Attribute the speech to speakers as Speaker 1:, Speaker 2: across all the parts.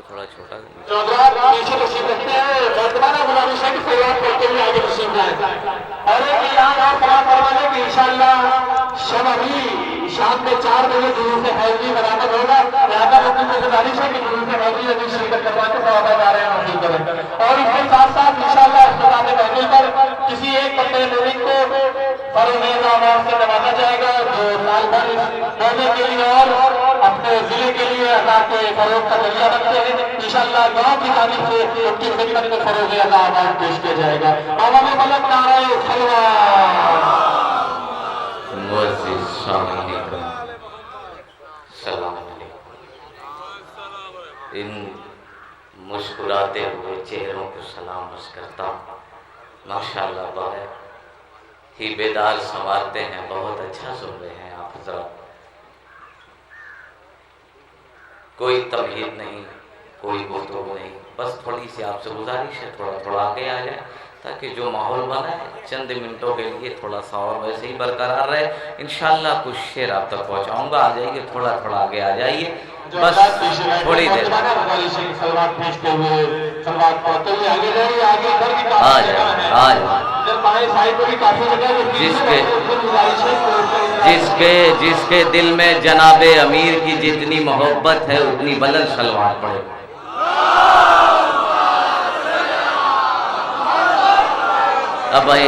Speaker 1: को थोड़ा छोटा
Speaker 2: पीछे तशरीफ रखते हैं, मर्दबाना गुजारिश है कि सलाम करते हुए आगे तशरीफ लाएं। और एक ऐलान और कलाम फरमाने की इंशाअल्लाह शब अभी शाम में 4 बजे जुलूस हैदरी बराबर होगा। लिहाजा लोगों से गुजारिश है कि जुलूस हैदरी अभी शिरकत करवा के सवाब आ रहे हैं हासिल करें। और इसके साथ साथ इंशाअल्लाह इख्तिताम महफिल पर किसी एक बंदे मोमिन को फरोज़ आवाज़ से नवाजा जाएगा जो साल भर पौधे के लिए और अपने जिले के लिए अल्लाह के फरोग का जरिया बनते हैं। इंशाअल्लाह गाँव की जानिब से उनकी खिदमत में फरोज़ आवाज़ पेश किया जाएगा। आवाज़ मलक नारे सलवात।
Speaker 1: इन मुस्कुराते हुए चेहरों को सलाम अर्ज़ करता हूँ। माशाअल्लाह बहुत ही बेदार संवारते हैं, बहुत अच्छा सुन रहे हैं आप हज़रात। कोई तमहीद नहीं, कोई गुफ्तगू नहीं, बस थोड़ी सी आपसे गुजारिश है थोड़ा थोड़ा आगे आ जाए ताकि जो माहौल बना है चंद मिनटों के लिए थोड़ा सा और वैसे ही बरकरार रहे। इंशाअल्लाह कुछ शेर आप तक पहुँचाऊँगा, आ जाइए, थोड़ा थोड़ा आगे आ जाइए, बस थोड़ी देर जिसके दिल में जनाबे अमीर की जितनी मोहब्बत है उतनी बुलंद सलवात पड़े। अब भाई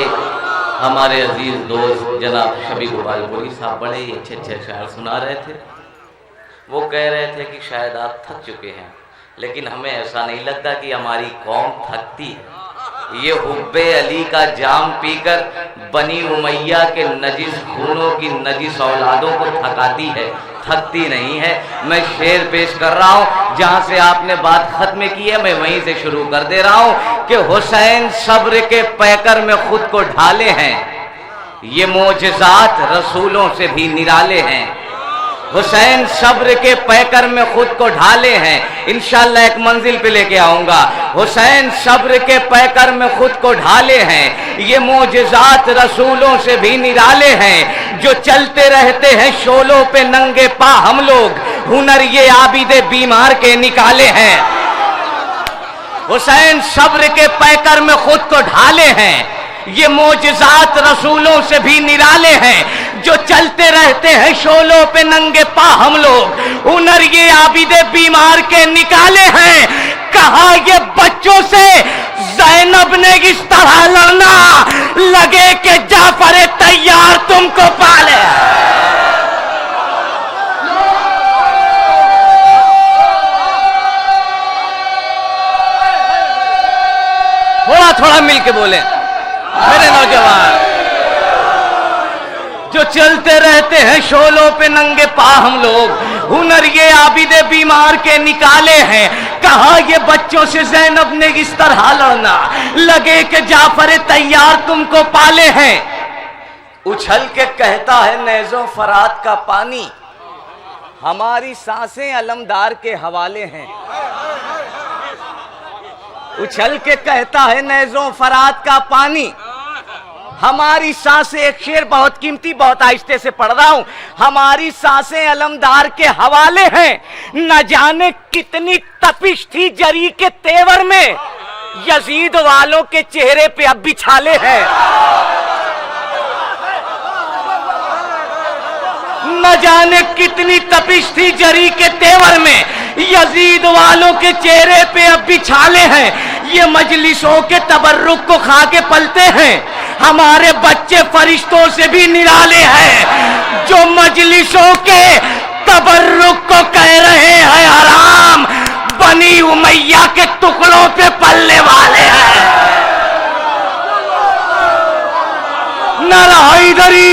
Speaker 1: हमारे अजीज दोस्त जनाब शबी गोपालपुरी साहब बड़े ही अच्छे अच्छे शायर सुना रहे थे। वो कह रहे थे कि शायद आप थक चुके हैं, लेकिन हमें ऐसा नहीं लगता कि हमारी कौम थकती है। ये हुब्बे अली का जाम पीकर बनी उमैया के नजिस खूनों की नजिस औलादों को थकाती है, थकती नहीं है। मैं शेर पेश कर रहा हूँ, जहाँ से आपने बात खत्म की है मैं वहीं से शुरू कर दे रहा हूँ कि हुसैन सब्र के पैकर में खुद को ढाले हैं, ये मोजज़ात रसूलों से भी निराले हैं। हुसैन सब्र के पैकर में खुद को ढाले हैं, इंशाअल्लाह एक मंजिल पे लेके आऊंगा। हुसैन सब्र के पैकर में खुद को ढाले हैं, ये मोजज़ात रसूलों से भी निराले हैं। जो चलते रहते हैं शोलों पे नंगे पा हम लोग, हुनर ये आबिदे बीमार के निकाले हैं। हुसैन सब्र के पैकर में खुद को ढाले हैं, ये मोजज़ात रसूलों से भी निराले हैं। जो चलते रहते हैं शोलों पे नंगे पा हम लोग, हुनर ये आबिदे बीमार के निकाले हैं। कहा ये बच्चों से ज़ैनब ने इस तरह लड़ना, लगे कि जाफर तैयार तुमको पाले। थोड़ा थोड़ा मिलके बोले मेरे नौजवान। जो चलते रहते हैं शोलों पे नंगे पा हम लोग, हुनर ये आबिदे बीमार के निकाले हैं। कहा ये बच्चों से ज़ैनब ने इस तरह लड़ना, लगे कि जाफर तैयार तुमको पाले हैं। उछल के कहता है नेज़ों फरात का पानी, हमारी सांसें अलमदार के हवाले हैं। उछल के कहता है नेज़ों फरात का पानी, हमारी सांसें, एक शेर बहुत कीमती बहुत आहिस्ते से पढ़ रहा हूं, हमारी सांसें अलमदार के हवाले हैं। न जाने कितनी तपिश थी जरी के तेवर में, यजीद वालों के चेहरे पे अब बिछाले हैं। न जाने कितनी तपिश थी जरी के तेवर में, यजीद वालों के चेहरे पे अब बिछाले हैं। ये मजलिसों के तबर्रुक को खा के पलते हैं, हमारे बच्चे फरिश्तों से भी निराले हैं। जो मजलिसों के तबर्रुक को कह रहे हैं हराम, बनी उमैया के टुकड़ों पे पलने वाले हैं। नारा हैदरी।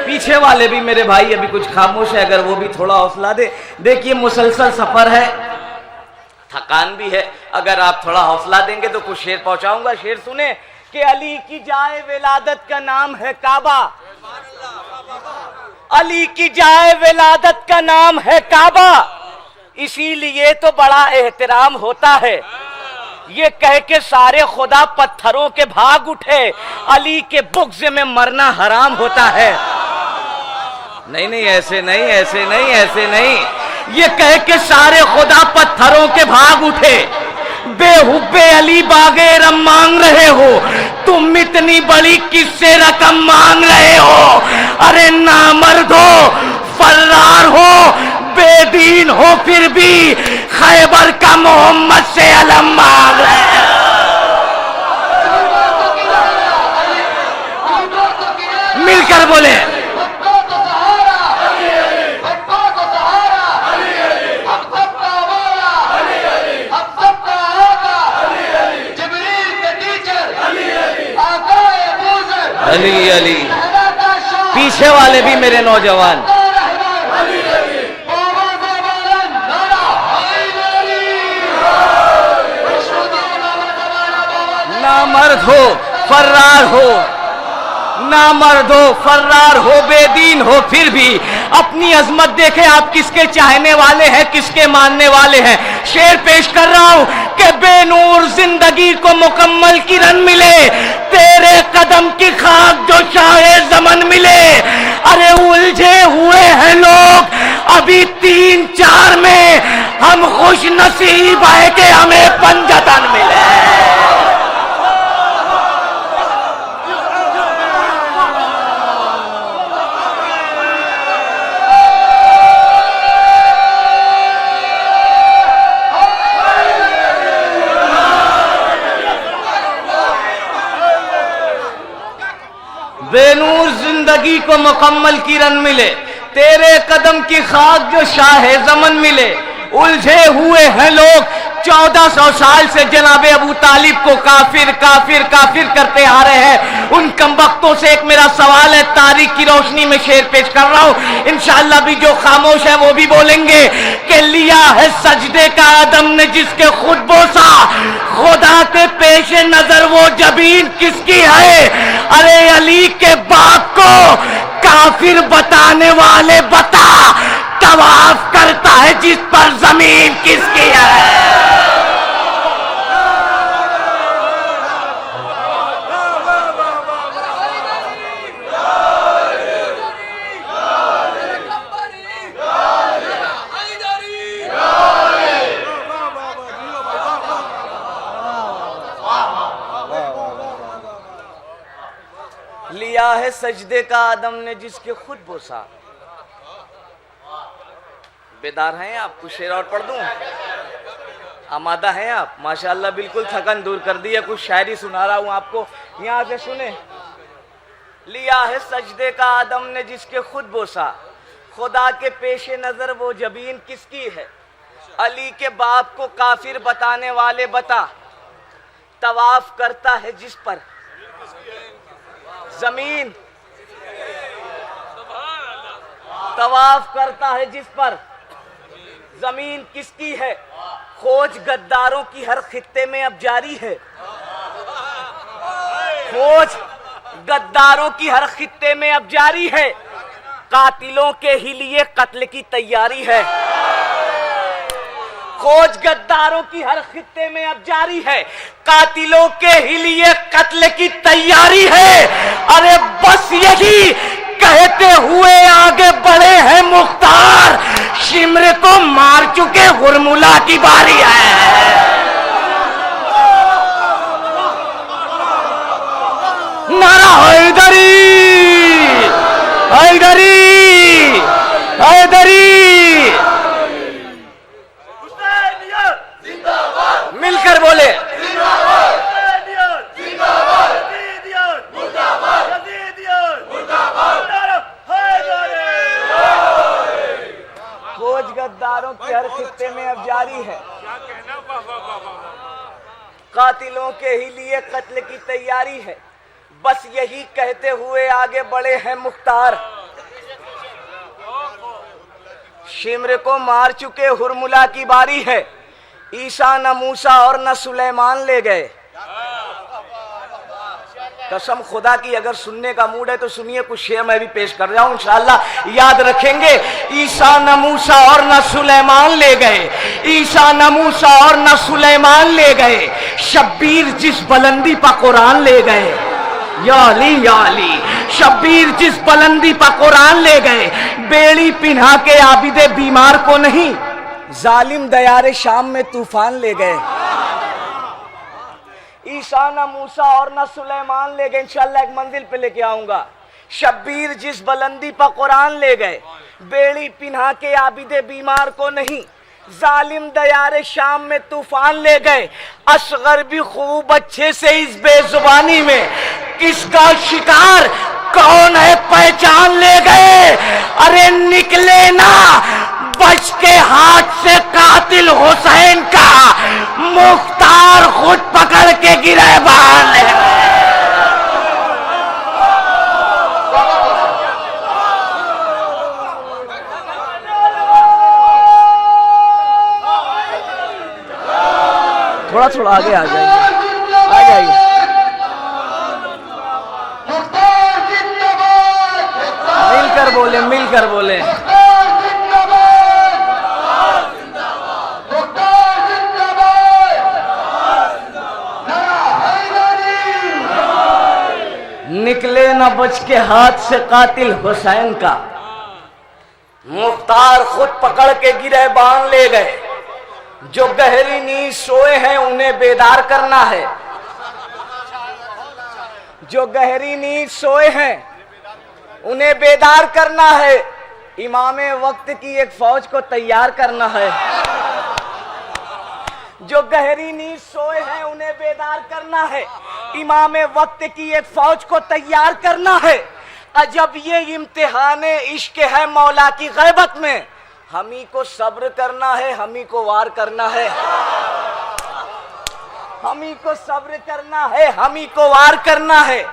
Speaker 1: पीछे वाले भी मेरे भाई अभी कुछ खामोश है, अगर वो भी थोड़ा हौसला दे। देखिए मुसलसल सफर है, थकान भी है, अगर आप थोड़ा हौसला देंगे तो कुछ शेर पहुंचाऊंगा। शेर सुने कि अली की जाए विलादत का नाम है काबा, अली की जाए विलादत का नाम है काबा, इसीलिए तो बड़ा एहतराम होता है। ये कह के सारे खुदा पत्थरों के भाग उठे, अली के बुग़्ज़ में मरना हराम होता है। नहीं नहीं, ऐसे नहीं, ऐसे नहीं, ऐसे नहीं। ये कह के सारे खुदा पत्थरों के भाग उठे। बेहुब्बे अली बागे रम मांग रहे हो, तुम इतनी बड़ी किससे रकम मांग रहे हो? अरे नामर्द हो, फर्रार हो, बेदीन हो, फिर भी खैबर का मोहम्मद से अलम मांग रहे हो। मिलकर बोले, अली अली। पीछे वाले भी मेरे नौजवान, नामर्द हो, फर्रार हो, नामर्द हो, फर्रार हो, बेदीन हो, फिर भी अपनी अजमत देखे आप किसके चाहने वाले हैं, किसके मानने वाले हैं। शेर पेश कर रहा हूं कि बेनूर जिंदगी को मुकम्मल किरण मिले, तेरे कदम की खाक जो शाहे ज़मन मिले। अरे उलझे हुए हैं लोग अभी 3-4 में, हम खुश नसीब है कि हमें पंजतन मिले। बेनूर जिंदगी को मुकम्मल किरण मिले, तेरे कदम की खाक जो शाहे ज़मन मिले। उलझे हुए हैं लोग 1400 साल से जनाबे अबू तालिब को काफिर काफिर काफिर करते आ रहे हैं। उन कमबख्तों से एक मेरा सवाल है, तारीख की रोशनी में शेर पेश कर रहा हूं, इंशाअल्लाह भी जो खामोश है वो भी बोलेंगे कि लिया है सजदे का आदम ने जिसके खुद बोसा, खुदा के पेश नजर वो जबीन किसकी है? अरे अली के बाप को काफिर बताने वाले बता, तवाफ करता है जिस पर जमीन किसकी है? लिया है सजदे का आदम ने जिसके खुद बोसा। बेदार हैं आप? कुछ शेर और पढ़ दूं? आमादा हैं आप? माशाअल्लाह, बिल्कुल थकन दूर कर दी है। कुछ शायरी सुना रहा हूं आपको, यहां से सुने। लिया है सजदे का आदम ने जिसके खुद बोसा, खुदा के पेशे नजर वो जबीन किसकी है? अली के बाप को काफिर बताने वाले बता, तवाफ करता है जिस पर जमीन, तवाफ करता है जिस पर जमीन किसकी है? खोज गद्दारों की हर खित्ते में अब जारी है, खोज गद्दारों की हर खित्ते में अब जारी है, कातिलों के ही लिए कत्ल की तैयारी है। खोज गद्दारों की हर खित्ते में अब जारी है, कातिलों के ही लिए कत्ल की तैयारी है। अरे बस यही कहते हुए आगे बढ़े हैं मुख्तार, शिमर को मार चुके हुरमुला की बारी है। नारा हैदरी, हैदरी, हैदरी। मिलकर बोले, खोज गद्दारों की हर खित्ते में अब जारी है, कातिलों के ही लिए कत्ल की तैयारी है। बस यही कहते हुए आगे बढ़े हैं मुख्तार, शिमर को मार चुके हुरमुला की बारी है। ईसा न मूसा और न सुलेमान ले गए। कसम खुदा की, अगर सुनने का मूड है तो सुनिए, कुछ शेर मैं भी पेश कर रहा हूं, इंशाअल्लाह याद रखेंगे। ईसा न मूसा और न सुलेमान ले गए, ईसा न मूसा और न सुलेमान ले गए, शब्बीर जिस बुलंदी पर कुरान ले गए।
Speaker 3: या अली शब्बीर जिस बुलंदी पर कुरान ले गए, बेड़ी पिन्हा के आबिदे बीमार को नहीं, जालिम दयारे शाम में तूफान ले गए। ईसा न मूसा और न सुलेमान ले गए, इंशाल्लाह एक मंजिल पे लेके आऊंगा। शब्बीर जिस बुलंदी पर कुरान ले गए, बेड़ी पिन्हा के आबिदे बीमार को नहीं, जालिम दयारे शाम में तूफान ले गए। असगर भी खूब अच्छे से इस बेजुबानी में, किसका शिकार कौन है पहचान ले गए। अरे निकले ना बच के हाथ से कातिल हुसैन का, मुख्तार खुद पकड़ के गिरफ्तार ले गए। थोड़ा थोड़ा आगे आ जाइए, आ जाइए। मिलकर बोले, मिलकर बोले। निकले न बच के हाथ से कातिल हुसैन का, मुख्तार खुद पकड़ के गिरे बांध ले गए। जो गहरी नींद सोए हैं उन्हें बेदार करना है, जो गहरी नींद सोए हैं उन्हें बेदार करना है। इमामे वक्त की एक फौज को तैयार करना है। जो गहरी नींद सोए हैं उन्हें बेदार करना है। इमामे वक्त की एक फौज को तैयार करना है। अजब ये इम्तिहाने इश्क है मौला की गैबत में, हमी को सब्र करना है, हमी को वार करना है, हमी को सब्र करना है, हमी को वार करना है।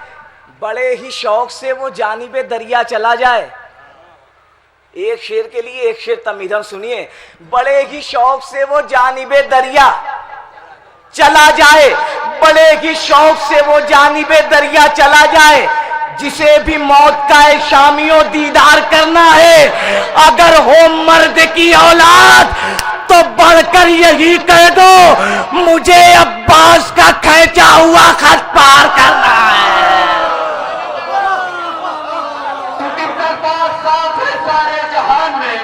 Speaker 3: बड़े ही शौक से वो जानिबे दरिया चला जाए। एक शेर के लिए एक शेर तमीज़म सुनिए। बड़े ही शौक से वो जानिबे दरिया चला जाए, बड़े ही शौक से वो जानिबे दरिया चला जाए। जिसे भी मौत का शामियों दीदार करना है, अगर हो मर्द की औलाद तो बढ़कर यही कह दो, मुझे अब्बास का खींचा हुआ खत पार करना है।
Speaker 2: तू कितना पास साफ है सारे जहान में,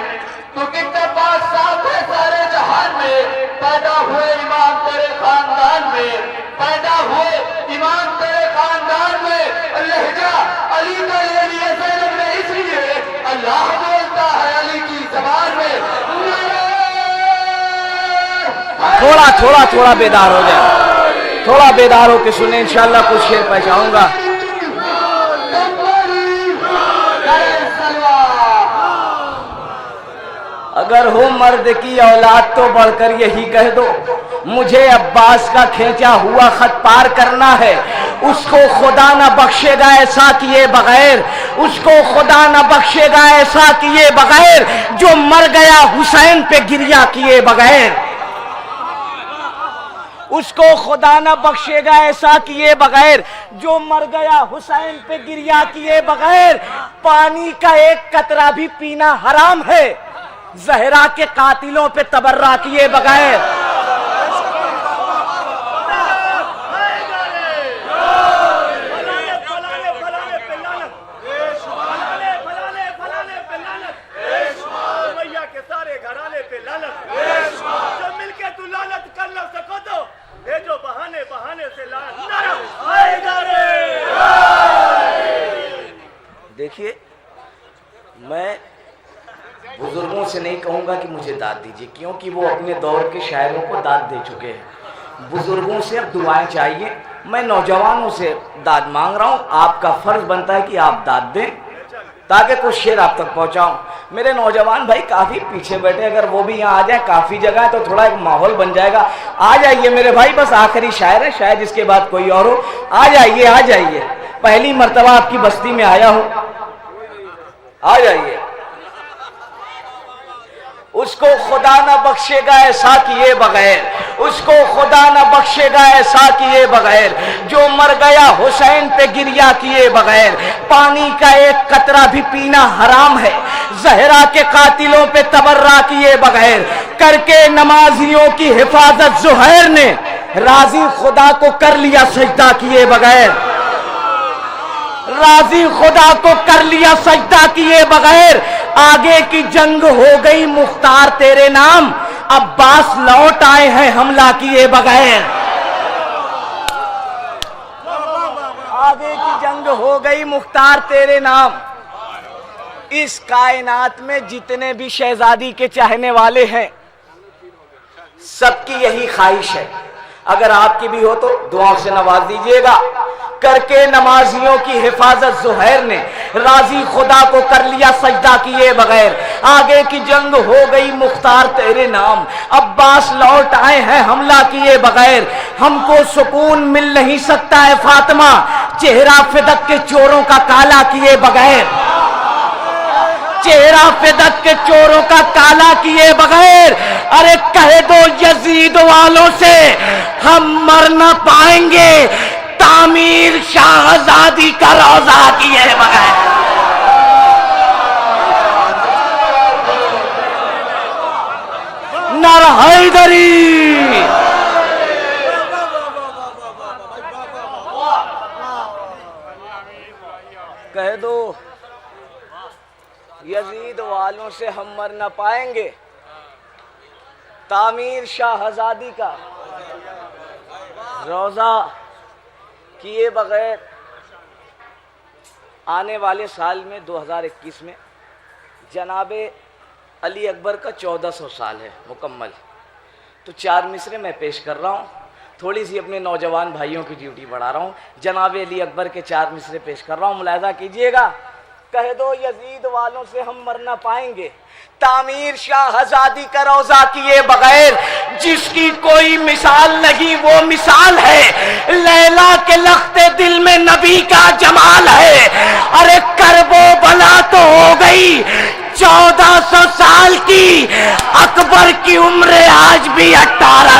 Speaker 2: तू कितना पास साफ है सारे जहान में। पैदा हुए इमाम तेरे खानदान में, पैदा हुए इमाम तेरे खानदान में। लहजा अली का ले लिए ज़ैनब ने, इसलिए अल्लाह बोलता है अली की ज़बान में।
Speaker 3: थोड़ा थोड़ा थोड़ा बेदार हो जाए, थोड़ा बेदार होके सुने, इंशाल्लाह कुछ शेर पहचाऊंगा। अगर हो मर्द की औलाद तो बढ़कर यही कह दो, मुझे अब्बास का खींचा हुआ खत पार करना है। उसको खुदा न बख्शेगा ऐसा किए बगैर, उसको खुदा न बख्शेगा ऐसा किए बगैर, जो मर गया हुसैन पे गिरिया किए बगैर। उसको खुदा न बख्शेगा ऐसा किए बगैर, जो मर गया हुसैन पे गिरिया किए बगैर। पानी का एक कतरा भी पीना हराम है, जहरा के कातिलों पे तबर्रा किए बगैर। देखिए, मैं बुजुर्गों से नहीं कहूंगा कि मुझे दाद दीजिए, क्योंकि वो अपने दौर के शायरों को दाद दे चुके हैं। बुजुर्गों से अब दुआएं चाहिए, मैं नौजवानों से दाद मांग रहा हूं। आपका फर्ज बनता है कि आप दाद दें ताकि कुछ शेर आप तक पहुंचाऊं। मेरे नौजवान भाई काफी पीछे बैठे, अगर वो भी यहाँ आ जाए, काफी जगह है तो थोड़ा एक माहौल बन जाएगा। आ जाइए मेरे भाई, बस आखिरी शायर है, शायद इसके बाद कोई और हो। आ जाइए, आ जाइए, पहली मर्तबा आपकी बस्ती में आया हूं, आ जाइए। उसको खुदा न बख्शेगा ऐसा किए बगैर, उसको खुदा न बख्शेगा ऐसा किए बगैर, जो मर गया हुसैन पे गिरिया किए बगैर। पानी का एक कतरा भी पीना हराम है, जहरा के कातिलों पे तबर्रा किए बगैर। करके नमाजियों की हिफाजत जुहैर ने, राजी खुदा को कर लिया सजदा किए बगैर। राजी खुदा को कर लिया सजदा किए बगैर, आगे की जंग हो गई मुख्तार तेरे नाम, अब्बास लौट आए हैं हमला किए बगैर। आगे की जंग हो गई मुख्तार तेरे नाम। इस कायनात में जितने भी शहजादी के चाहने वाले हैं, सबकी यही ख्वाहिश है, अगर आपकी भी हो तो दुआओं से नवाज दीजिएगा। करके नमाजियों की हिफाजत जुहैर ने राजी खुदा को कर लिया सजदा किए बगैर, आगे की जंग हो गई मुख्तार तेरे नाम, अब्बास लौट आए हैं हमला किए बगैर। हमको सुकून मिल नहीं सकता है फातिमा, चेहरा फिदक के चोरों का काला किए बगैर, चेहरा फिदक के चोरों का काला किए बगैर। अरे कह दो यजीद वालों से हम मर न पाएंगे, तामीर शाहजादी का रोजा किए बगैर। नर हैदरी, कह दो यजीद वालों से हम मर न पाएंगे, तामीर शाहजादी का रोजा किए बगैर। आने वाले साल में 2021 में जनाबे अली अकबर का 1400 साल है मुकम्मल, तो 4 मिसरे मैं पेश कर रहा हूँ, थोड़ी सी अपने नौजवान भाइयों की ड्यूटी बढ़ा रहा हूँ। जनाबे अली अकबर के 4 मिसरे पेश कर रहा हूँ, मुलाहिजा कीजिएगा। कह दो यजीद वालों से हम मर ना पाएंगे, तामीर शाहजादी का रोजा किए बगैर। जिसकी कोई मिसाल नहीं वो मिसाल है, लैला के लख्ते दिल में नबी का जमाल है। अरे करबो बला तो हो गई 1400 साल की, अकबर की उम्र आज भी 18